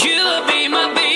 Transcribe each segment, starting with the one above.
You'll be my baby.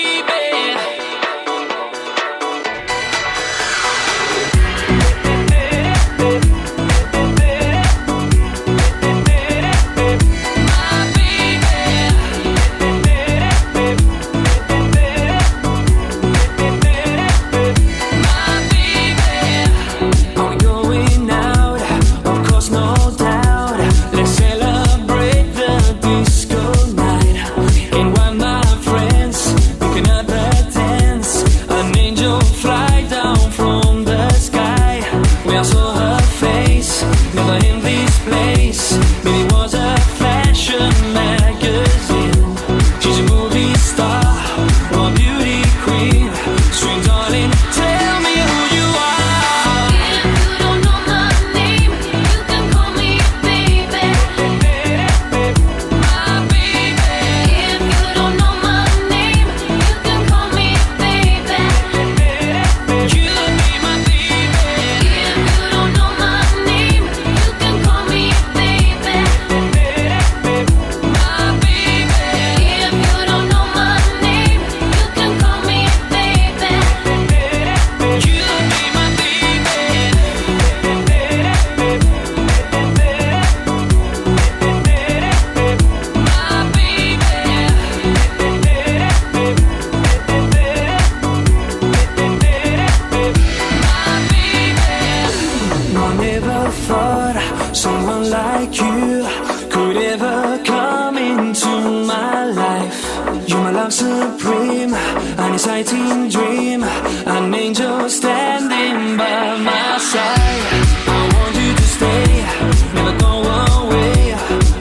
Someone like you could ever come into my life. You're my love supreme, an exciting dream, an angel standing by my side. I want you to stay, never go away.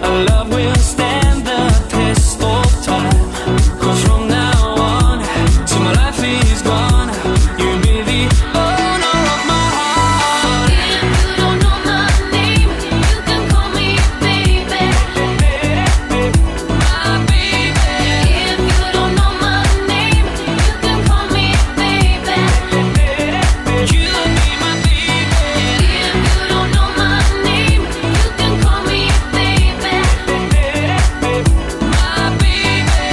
Our love will stand the test of time. 'Cause from now on, till my life is gone, you'll be the owner of my heart. If you don't know my name, you can call me baby. My baby. If you don't know my name, you can call me baby. You'll be my baby. If you don't know my name, you can call me baby. My baby.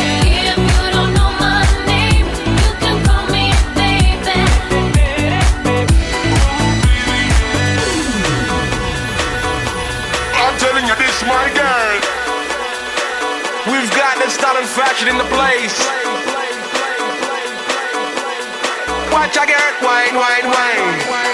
If you don't know my name, you can call me baby. I'm telling you this, my girl. We've got the style and fashion in the place. Watch a girl, wine, wine, wine.